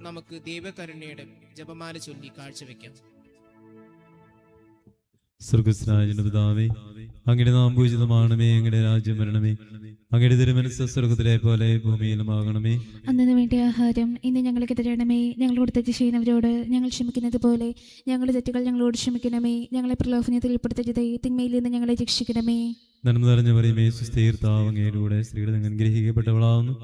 നമുക്ക് ദൈവകരുണയുടെ ജപമാല ചൊല്ലി കാഴ്ചവെക്കാം. സ്വർഗസ്നായ പിതാവേ, അങ്ങയുടെ നാം പൂജിതമാണമേ, അങ്ങയുടെ രാജ്യം വരണമേ, അങ്ങയുടെ തിരുമനസ്സ് സ്വർഗത്തിലെ പോലെ ഭൂമിയിലുമാകണമേ. അന്നു വേണ്ട ആഹാരം ഇന്ന് ഞങ്ങൾക്ക് തരണമേ. ഞങ്ങളോട് തെറ്റ് ചെയ്യുന്നവരോട് ഞങ്ങൾ ക്ഷമിക്കുന്നത് പോലെ ഞങ്ങളുടെ തെറ്റുകൾ ഞങ്ങളോട് ക്ഷമിക്കണമേ. ഞങ്ങളെ പ്രലോഭനത്തിൽ ഉൾപ്പെടുത്തരുതേ, തിന്മയിൽ നിന്ന് ഞങ്ങളെ രക്ഷിക്കണമേ. നന്മ നിറഞ്ഞ മറിയമേ, സുസ്ഥീർത്താവ് അങ്ങയുടെ കൂടെ സ്ത്രീകൾ അനുഗ്രഹിക്കപ്പെട്ടവളാവുന്നു.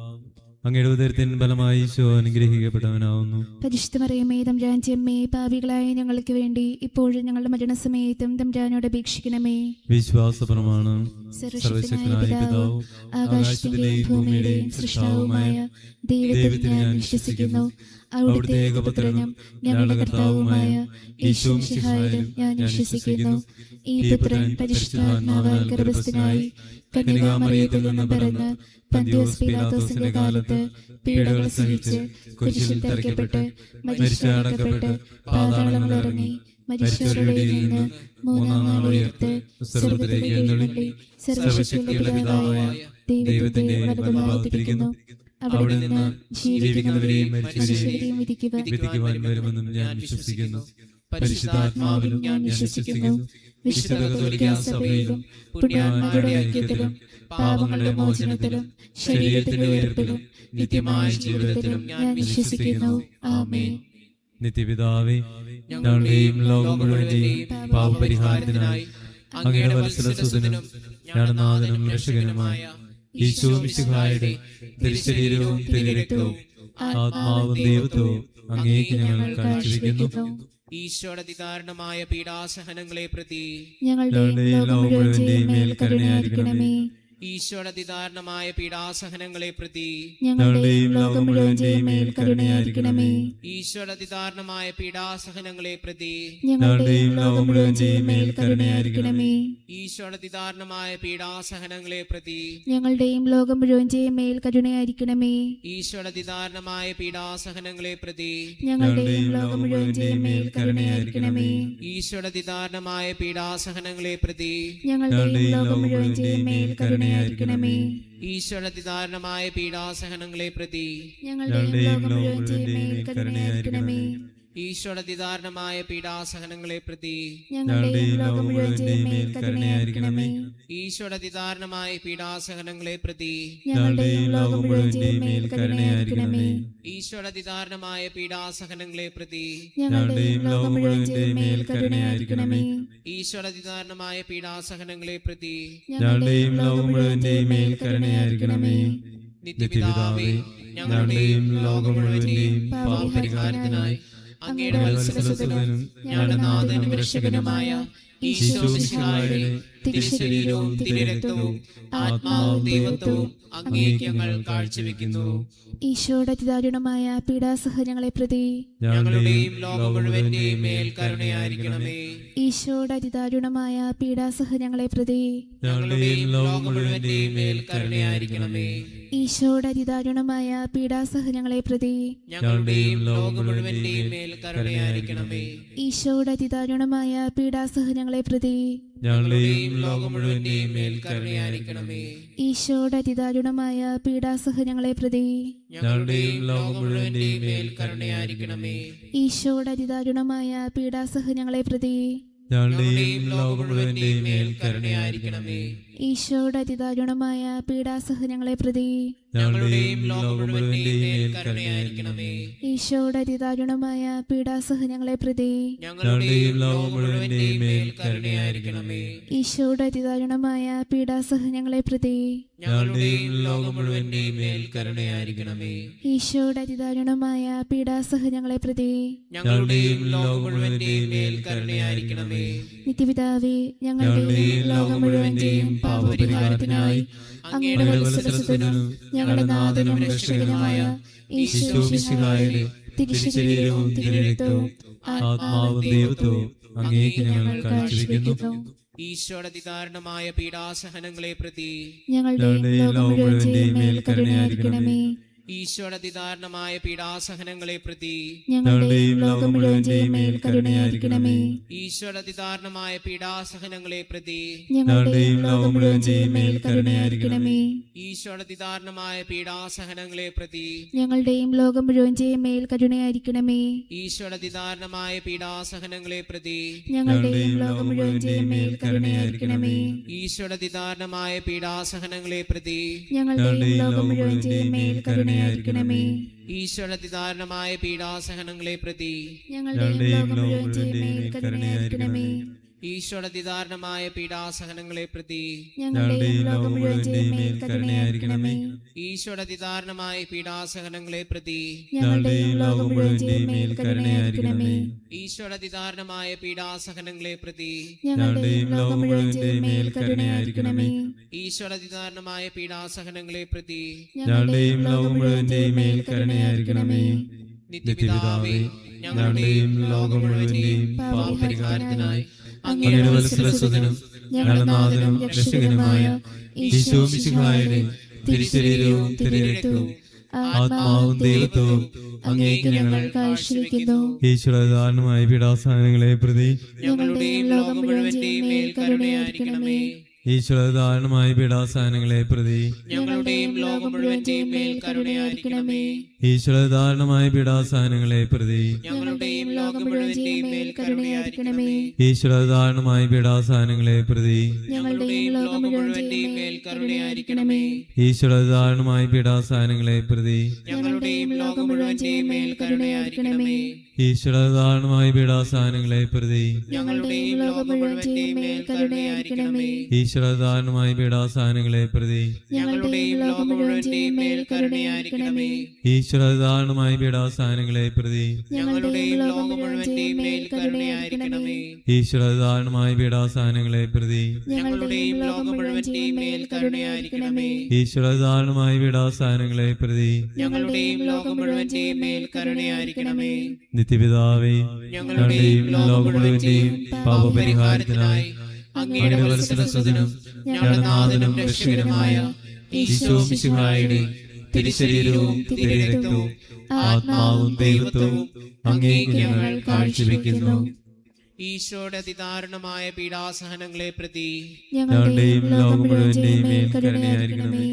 അങ്ങയുടെ ഉദരത്തിൻ ഫലമായി ഈശോ അനുഗ്രഹിക്കപ്പെട്ടവനാവുന്നു. പരിശുദ്ധ മറിയമേ, തമ്പുരാന്റെ അമ്മേ, പാപികളായ ഞങ്ങൾക്ക് വേണ്ടി ഇപ്പോഴും ഞങ്ങളുടെ മരണസമയത്തും തമ്പുരാനോട് അപേക്ഷിക്കണമേ. വിശ്വാസ പ്രമാണം. സർവശക്തനായ പിതാവും ആകാശത്തിന്റെയും ഭൂമിയുടെയും സൃഷ്ടാവുമായ ദൈവത്തിൽ ഞാൻ വിശ്വസിക്കുന്നു. അവിടുത്തെ ഏകപുത്രനും ഞങ്ങളുടെ കർത്താവുമായ യേശു മിശിഹായിലും ഞാൻ വിശ്വസിക്കുന്നു. ഈ പുത്രൻ പരിശുദ്ധാത്മാവാൽ ഗർഭസ്ഥനായി കന്യകാമറിയത്തിൽ നിന്ന് പിറന്ന് പന്തിയോസ് പീലാത്തോസിന്റെ കാലത്ത് പീഡകൾ സഹിച്ച് കുരിശിൽ തറയ്ക്കപ്പെട്ട് മരിച്ചടക്കപ്പെട്ട് പാതാളങ്ങളിൽ ഇറങ്ങി മരിച്ചവരുടെ ഇടയിൽ നിന്ന് മൂന്നാം നാൾ ഉയർത്ത് സ്വർഗ്ഗത്തിലേക്ക് എഴുന്നള്ളി സർവശക്തിയുള്ള പിതാവായ ദൈവത്തിന്റെ വലതുഭാഗത്തിരിക്കുന്നു. അവിടെ നിന്ന് ജീവിക്കുന്നവരെയും മരിച്ചവരെയും വിധിക്കുവാൻ വരുമെന്നും ഞാൻ വിശ്വസിക്കുന്നു. പരിശുദ്ധാത്മാവിലും ഞാൻ വിശ്വസിക്കുന്നു. വിശുദ്ധ കത്തോലിക്കാ സഭയിലും പുണ്യാത്മാക്കളുടെ ഐക്യത്തിലും പാപങ്ങളുടെ മോചനത്തിലും ശരീരത്തിന്റെ ഉയർപ്പിലും നിത്യമായ ജീവിതത്തിലും ഞാൻ വിശ്വസിക്കുന്നു. ആമേൻ. നിത്യപിതാവേ, ഞങ്ങളുടെയും ലോകം മുഴുവന്റെയും പാപപരിഹാരത്തിനായി അങ്ങയുടെ വത്സലസുതനും ഞങ്ങളുടെ നാഥനും രക്ഷകനുമായ ഈശോ മിശിഹായുടെ തിരുശരീരവും തിരുരക്തവും ആത്മാവും ദൈവത്വവും അങ്ങേക്ക് ഞങ്ങൾ കാഴ്ചവെക്കുന്നു. ഈശോയുടെ അതിദാരുണമായ പീഡാസഹനങ്ങളെ പ്രതി ഞങ്ങളുടെ ലോകം മുഴുവന്റെയും മേൽ കരുണയായിരിക്കണമേ. ഈശോയുടെ അതിദാരുണമായ പീഡാസഹനങ്ങളെ പ്രതി ഞങ്ങളുടെയും ലോകം മുഴുവന്റെയും മേൽ കരുണയായിരിക്കണമേ. ഈശോയുടെ അതിദാരുണമായ പീഡാസഹനങ്ങളെ പ്രതി ഞങ്ങളുടെയും ലോകം മുഴുവന്റെയും മേൽ കരുണയായിരിക്കണമേ. ഈശോയുടെ അതിദാരുണമായ പീഡാസഹനങ്ങളെ പ്രതി ഞങ്ങളുടെയും ലോകം മുഴുവന്റെയും മേൽ കരുണയായിരിക്കണമേ. ഈശോയുടെ അതിദാരുണമായ പീഡാസഹനങ്ങളെ പ്രതി ഞങ്ങളുടെയും ലോകം മുഴുവന്റെയും മേൽ കരുണയായിരിക്കണമേ. ഈശോയുടെ അതിദാരുണമായ പീഡാസഹനങ്ങളെ പ്രതി ഞങ്ങളുടെയും ലോകം മുഴുവന്റെയും മേൽ കരുണയായിരിക്കണമേ. ഈശോയുടെ അതിദാരുണമായ പീഡാസഹനങ്ങളെ പ്രതി ഞങ്ങളുടെയും ലോകം മുഴുവന്റെയും മേൽ കരുണയായിരിക്കണമേ. ഈശോയുടെ അതിദാരുണമായ പീഡാസഹനങ്ങളെ പ്രതി ഞങ്ങളുടെയും ലോകം മുഴുവന്റെയും മേൽ കരുണയായിരിക്കണമേ. ഈശോയുടെ അതിദാരുണമായ പീഡാസഹനങ്ങളെ പ്രതി ഞങ്ങളുടെയും ലോകം മുഴുവന്റെയും മേൽ കരുണയായിരിക്കണമേ. ഈശോയുടെ അതിദാരുണമായ പീഡാസഹനങ്ങളെ പ്രതി ഞങ്ങളുടെയും ലോകം മുഴുവന്റെയും മേൽ കരുണയായിരിക്കണമേ. ഈശോയുടെ അതിദാരുണമായ പീഡാസഹനങ്ങളെ പ്രതി ഞങ്ങളുടെയും ലോകം മുഴുവന്റെയും മേൽ കരുണയായിരിക്കണമേ. നിത്യപിതാവേ, ഞങ്ങളുടെയും ലോകം മുഴുവന്റെയും പാപപരിഹാരത്തിനായി അങ്ങയുടെ വത്സലസുതനും ഞങ്ങളുടെ നാഥനും രക്ഷകനുമായ ഈശോ മിശിഹായുടെ തിരുശരീരവും തിരുരക്തവും ആത്മാവും ദൈവത്വവും അങ്ങേക്ക് ഞങ്ങൾ കാഴ്ചവെക്കുന്നു. ഈശോയുടെ അതിദാരുണമായ പീഡാസഹനങ്ങളെ പ്രതി ഞങ്ങളുടെയും ലോകം മുഴുവന്റെയും മേൽ കരുണയായിരിക്കണമേ. ഈശോയുടെ അതിദാരുണമായ പീഡാസഹനങ്ങളെ പ്രതി ഞങ്ങളുടെയും ലോകം മുഴുവന്റെയും മേൽ കരുണയായിരിക്കണമേ. ഈശോയുടെ അതിദാരുണമായ പീഡാസഹനങ്ങളെ പ്രതി ഞങ്ങളുടെയും ലോകം മുഴുവന്റെയും മേൽ കരുണയായിരിക്കണമേ. ഈശോയുടെ അതിദാരുണമായ പീഡാസഹനങ്ങളെ പ്രതി ഞങ്ങളുടെയും ലോകം മുഴുവന്റെയും മേൽ കരുണയായിരിക്കണമേ. ഈശോയുടെ അതിദാരുണമായ പീഡാസഹനങ്ങളെ പ്രതി ഞങ്ങളുടെയും ലോകം മുഴുവന്റെയും മേൽ കരുണയായിരിക്കണമേ. ഈശോയുടെ അതിദാരുണമായ പീഡാസഹനങ്ങളെ പ്രതി ഞങ്ങളുടെയും ലോകം മുഴുവന്റെയും മേൽ കരുണയായിരിക്കണമേ. ഈശോയുടെ അതിദാരുണമായ പീഡാസഹനങ്ങളെ പ്രതി ഞങ്ങളുടെയും ലോകം മുഴുവന്റെയും മേൽ കരുണയായിരിക്കണമേ. ഈശോയുടെ അതിദാരുണമായ പീഡാസഹനങ്ങളെ പ്രതി ഞങ്ങളുടെയും ലോകം മുഴുവന്റെയും മേൽ കരുണയായിരിക്കണമേ. ഈശോയുടെ അതിദാരുണമായ പീഡാസഹനങ്ങളെ പ്രതി ഞങ്ങളുടെയും ലോകം മുഴുവന്റെയും മേൽ കരുണയായിരിക്കണമേ. ഈശോയുടെ അതിദാരുണമായ പീഡാസഹനങ്ങളെ പ്രതി ഞങ്ങളുടെയും ലോകം മുഴുവന്റെയും മേൽ കരുണയായിരിക്കണമേ. നിത്യപിതാവേ, ഞങ്ങളുടെയും ലോകം മുഴുവന്റെയും പാപപരിഹാരത്തിനായി അങ്ങയുടെ വത്സലസുതനും ഞങ്ങളുടെ നാഥനും രക്ഷകനുമായ ഈശോ മിശിഹായുടെ തിരുശരീരവും തിരുരക്തവും ആത്മാവും ദൈവത്വവും അങ്ങേക്ക് ഞങ്ങൾ കാഴ്ചവെക്കുന്നു. ഈശോയുടെ അതിദാരുണമായ പീഡാസഹനങ്ങളെ പ്രതി ഞങ്ങളുടെയും ലോകം മുഴുവന്റെയും മേൽ കരുണയായിരിക്കണമേ. ഈശോയുടെ അതിദാരുണമായ പീഡാസഹനങ്ങളെ പ്രതി ഞങ്ങളുടെയും ലോകം മുഴുവന്റെയും മേൽ കരുണയായിരിക്കണമേ. ഈശോയുടെ അതിദാരുണമായ പീഡാസഹനങ്ങളെ പ്രതി ഞങ്ങളുടെയും ലോകം മുഴുവന്റെയും മേൽ കരുണയായിരിക്കണമേ. ഈശോയുടെ അതിദാരുണമായ പീഡാസഹനങ്ങളെ പ്രതി ഞങ്ങളുടെയും ലോകം മുഴുവന്റെയും മേൽ കരുണയായിരിക്കണമേ. ഈശോയുടെ അതിദാരുണമായ പീഡാസഹനങ്ങളെ പ്രതി ഞങ്ങളുടെയും ലോകം മുഴുവന്റെയും മേൽ കരുണയായിരിക്കണമേ. ഈശോയുടെ അതിദാരുണമായ പീഡാസഹനങ്ങളെ പ്രതി ഞങ്ങളുടെയും ലോകം മുഴുവന്റെയും മേൽ കരുണയായിരിക്കണമേ. ഈശോയുടെ അതിദാരുണമായ പീഡാസഹനങ്ങളെ പ്രതി ഞങ്ങളുടെയും ലോകം മുഴുവന്റെയും മേൽ കരുണയായിരിക്കണമേ. ഈശോയുടെ അതിദാരുണമായ പീഡാസഹനങ്ങളെ പ്രതി ഞങ്ങളുടെയും ലോകം മുഴുവന്റെയും മേൽ കരുണയായിരിക്കണമേ. ഈശോയുടെ അതിദാരുണമായ പീഡാസഹനങ്ങളെ പ്രതി ഞങ്ങളുടെയും ലോകം മുഴുവന്റെയും മേൽ കരുണയായിരിക്കണമേ. ഈശോയുടെ അതിദാരുണമായ പീഡാസഹനങ്ങളെ പ്രതി ഞങ്ങളുടെയും ലോകം മുഴുവന്റെയും മേൽ കരുണയായിരിക്കണമേ. ഈശോയുടെ അതിദാരുണമായ പീഡാസഹനങ്ങളെ പ്രതി ഞങ്ങളുടെയും ലോകം മുഴുവന്റെയും മേൽ കരുണയായിരിക്കണമേ. നിത്യപിതാവേ, ഞങ്ങളുടെയും ലോകം മുഴുവന്റെയും പാപപരിഹാരത്തിനായി അങ്ങയുടെ വത്സലസുതനും ഞങ്ങളുടെ നാഥനും രക്ഷകനുമായ ഈശോ മിശിഹായുടെ തിരുശരീരവും തിരുരക്തവും ആത്മാവും ദൈവത്വവും അങ്ങേക്ക് ഞങ്ങൾ കാഴ്ചവെക്കുന്നു. ഈശോയുടെ ദാരുണമായ പീഡാസഹനങ്ങളെ പ്രതി ഞങ്ങളുടെയും ലോകം മുഴുവന്റെയും മേൽ കരുണയായിരിക്കണമേ. ഈശോയുടെ ദാരുണമായ പീഡാസഹനങ്ങളെ പ്രതി ഞങ്ങളുടെയും ലോകം മുഴുവന്റെയും മേൽ കരുണയായിരിക്കണമേ. ഈശോയുടെ ദാരുണമായ പീഡാസഹനങ്ങളെ പ്രതി ഞങ്ങളുടെയും ലോകം മുഴുവന്റെയും മേൽ കരുണയായിരിക്കണമേ. ഈശോയുടെ ദാരുണമായ പീഡാസഹനങ്ങളെ പ്രതി ഞങ്ങളുടെയും ലോകം മുഴുവന്റെയും മേൽ കരുണയായിരിക്കണമേ. ഈശോയുടെ ദാരുണമായ പീഡാസഹനങ്ങളെ പ്രതി ഞങ്ങളുടെയും ലോകം മുഴുവന്റെയും മേൽ കരുണയായിരിക്കണമേ. ഈശോയുടെ ദാരുണമായ പീഡാസഹനങ്ങളെ പ്രതി ഞങ്ങളുടെയും ലോകം മുഴുവന്റെയും മേൽ കരുണയായിരിക്കണമേ. ഈശോയുടെ ദാരുണമായ പീഡാസഹനങ്ങളെ പ്രതി ഞങ്ങളുടെയും ലോകം മുഴുവന്റെയും മേൽ കരുണയായിരിക്കണമേ. ഈശോയുടെ ദാരുണമായ പീഡാസഹനങ്ങളെ പ്രതി ഞങ്ങളുടെയും ലോകം മുഴുവന്റെയും മേൽ കരുണയായിരിക്കണമേ. ഈശോയുടെ ദാരുണമായ പീഡാസഹനങ്ങളെ പ്രതി ഞങ്ങളുടെയും ലോകം മുഴുവന്റെയും മേൽ കരുണയായിരിക്കണമേ. ഈശോയുടെ ദാരുണമായ പീഡാസഹനങ്ങളെ പ്രതി ഞങ്ങളുടെയും ലോകം മുഴുവന്റെയും മേൽ കരുണയായിരിക്കണമേ. നിത്യപിതാവേ, ഞങ്ങളുടെയും ലോകം മുഴുവന്റെയും പാപപരിഹാരത്തിനായി അങ്ങയുടെ വത്സലസുതനും ഞങ്ങളുടെ നാഥനും രക്ഷകനുമായ ഈശോ മിശിഹായുടെ തിരുശരീരവും തിരുരക്തവും ആത്മാവും ദൈവത്വവും അങ്ങേക്ക് ഞങ്ങൾ കാഴ്ചവെക്കുന്നു. ഈശോയുടെ അതിദാരുണമായ പീഡാസഹനങ്ങളെ പ്രതി ഞങ്ങളുടെയും ലോകം മുഴുവന്റെയും മേൽ കരുണയായിരിക്കണമേ.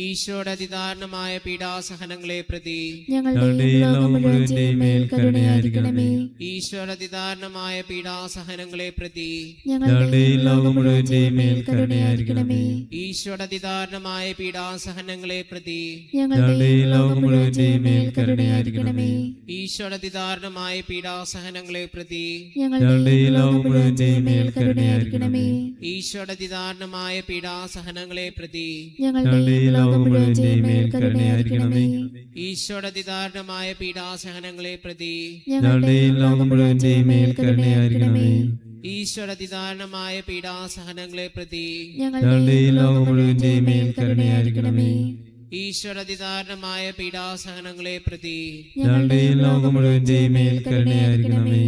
ഈശോയുടെ അതിദാരുണമായ പീഡാസഹനങ്ങളെ പ്രതി ഞങ്ങളുടെയും ലോകം മുഴുവന്റെയും മേൽ കരുണയായിരിക്കണമേ. ഈശോയുടെ അതിദാരുണമായ പീഡാസഹനങ്ങളെ പ്രതി ഞങ്ങളുടെയും ലോകം മുഴുവന്റെയും മേൽ കരുണയായിരിക്കണമേ. ഈശോയുടെ അതിദാരുണമായ പീഡാസഹനങ്ങളെ പ്രതി ഞങ്ങളുടെയും ലോകം മുഴുവന്റെയും മേൽ കരുണയായിരിക്കണമേ. ഈശോയുടെ അതിദാരുണമായ പീഡാസഹനങ്ങളെ പ്രതി ഞങ്ങളുടെയും ലോകം മുഴുവന്റെയും മേൽ കരുണയായിരിക്കണമേ. ഈശോയുടെ അതിദാരുണമായ പീഡാസഹനങ്ങളെ പ്രതി ഞങ്ങളുടെയും ലോകം മുഴുവന്റെയും മേൽ കരുണയായിരിക്കണമേ. ഈശോയുടെ അതിദാരുണമായ പീഡാസഹനങ്ങളെ പ്രതി ഞങ്ങളുടെയും ലോകം മുഴുവന്റെയും മേൽ കരുണയായിരിക്കണമേ. ഈശോയുടെ അതിദാരുണമായ പീഡാസഹനങ്ങളെ പ്രതി ഞങ്ങളുടെയും ലോകം മുഴുവന്റെയും മേൽ കരുണയായിരിക്കണമേ. ഈശോയുടെ അതിദാരുണമായ പീഡാസഹനങ്ങളെ പ്രതി ഞങ്ങളുടെയും ലോകം മുഴുവന്റെയും മേൽ കരുണയായിരിക്കണമേ.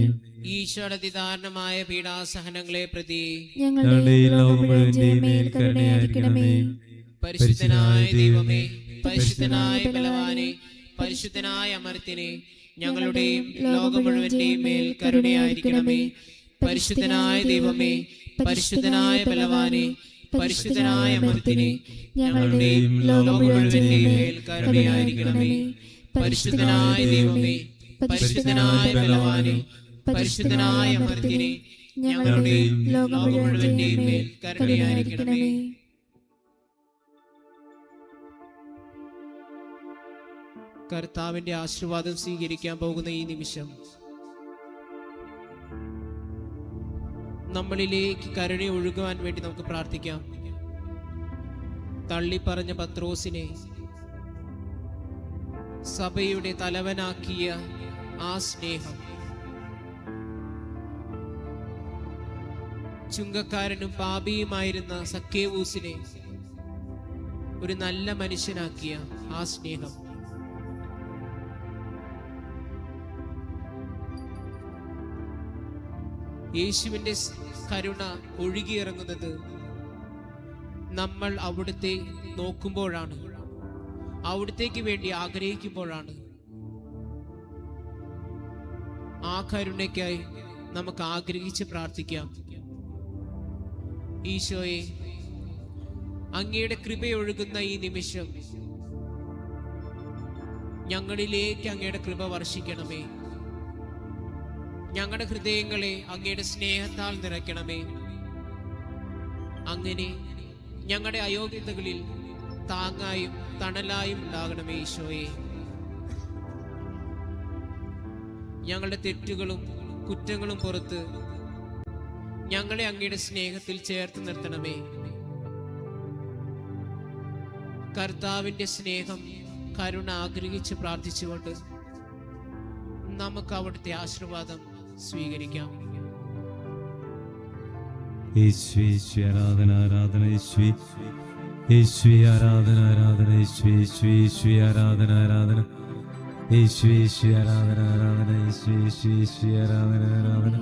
ഈശോയുടെ അതിദാരുണമായ പീഡാസഹനങ്ങളെ പ്രതി ഞങ്ങളുടെയും ലോകം മുഴുവന്റെയും മേൽ കരുണയായിരിക്കണമേ. പരിശുദ്ധനായ ദൈവമേ, പരിശുദ്ധനായ ബലവാനെ, പരിശുദ്ധനായ അമർത്യനെ, ഞങ്ങളുടെയും ലോകം മുഴുവന്റെയും മേൽ കരുണയായിരിക്കണമേ. പരിശുദ്ധനായ ദൈവമേ, പരിശുദ്ധനായ ബലവാനെ, പരിശുദ്ധനായ അമർത്യനെ, ഞങ്ങളുടെയും ലോകം മുഴുവന്റെയും മേൽ കരുണയായിരിക്കണമേ. പരിശുദ്ധനായ ദൈവമേ, പരിശുദ്ധനായ ബലവാനെ, പരിശുദ്ധനായ അമർത്യനെ, ഞങ്ങളുടെയും ലോകം മുഴുവന്റെയും മേൽ കരുണയായിരിക്കണമേ. കർത്താവിന്റെ ആശീർവാദം സ്വീകരിക്കാൻ പോകുന്ന ഈ നിമിഷം നമ്മളിലേക്ക് കരുണ ഒഴുകുവാൻ വേണ്ടി നമുക്ക് പ്രാർത്ഥിക്കാം. തള്ളിപ്പറഞ്ഞ പത്രോസിനെ സഭയുടെ തലവനാക്കിയ ആ സ്നേഹം, ചുങ്കക്കാരനും പാപിയുമായിരുന്ന സക്കേവൂസിനെ ഒരു നല്ല മനുഷ്യനാക്കിയ ആ സ്നേഹം, യേശുവിന്റെ കരുണ ഒഴുകിയിറങ്ങുന്നത് നമ്മൾ അവിടുത്തെ നോക്കുമ്പോഴാണ്. അവിടത്തേക്ക് വേണ്ടി ആഗ്രഹിക്കുമ്പോഴാണ് ആ കരുണയ്ക്കായി നമുക്ക് ആഗ്രഹിച്ച് പ്രാർത്ഥിക്കാം. ഈശോയെ, അങ്ങയുടെ കൃപയൊഴുകുന്ന ഈ നിമിഷം ഞങ്ങളിലേക്ക് അങ്ങയുടെ കൃപ വർഷിക്കണമേ. ഞങ്ങളുടെ ഹൃദയങ്ങളെ അങ്ങയുടെ സ്നേഹത്താൽ നിറയ്ക്കണമേ. അങ്ങനെ ഞങ്ങളുടെ അയോഗ്യതകളിൽ താങ്ങായും തണലായും ഉണ്ടാകണമേ ഈശോയെ. ഞങ്ങളുടെ തെറ്റുകളും കുറ്റങ്ങളും പുറത്ത് ഞങ്ങളെ അങ്ങയുടെ സ്നേഹത്തിൽ ചേർത്ത് നിർത്തണമേ. കർത്താവിന്റെ സ്നേഹം, കരുണ ആഗ്രഹിച്ച് പ്രാർത്ഥിച്ചുകൊണ്ട് നമുക്ക് അവിടുത്തെ ആശീർവാദം സ്വീകരിക്കാം. യേശുവേ, യേശുവേ, ആരാധന, ആരാധന, യേശുവേ, യേശുവേ, ആരാധന, ആരാധന, യേശുവേ, യേശുവേ, യേശുവേ, ആരാധന, ആരാധന, യേശുവേ, യേശുവേ, ആരാധന, ആരാധന, യേശുവേ, യേശുവേ, യേശുവേ, ആരാധന, ആരാധന,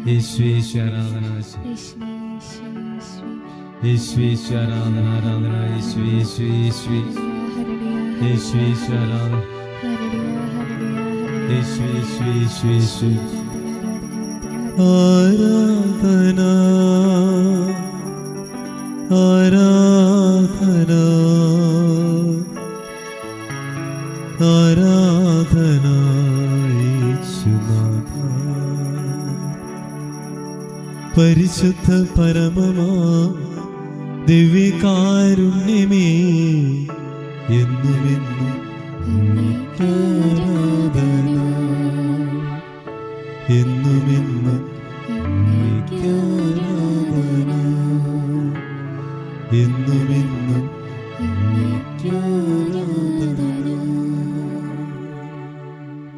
യേശുവേ, യേശുവേ, ആരാധന, യേശുവേ, യേശുവേ, ആരാധന, ആരാധന, യേശുവേ, യേശുവേ, യേശുവേ, യേശുവേ, യേശുവേ, ആരാധന, യേശുവേ, യേശുവേ, യേശുവേ, യേശുവേ, ആരാധന, ആരാധന, ആരാധന, യേശുനാഥ. പരിശുദ്ധ പരമമാ ദിവ്യകാരുണ്യമേ, എന്നുമെന്നും ആരാധന, എന്നുമെന്നും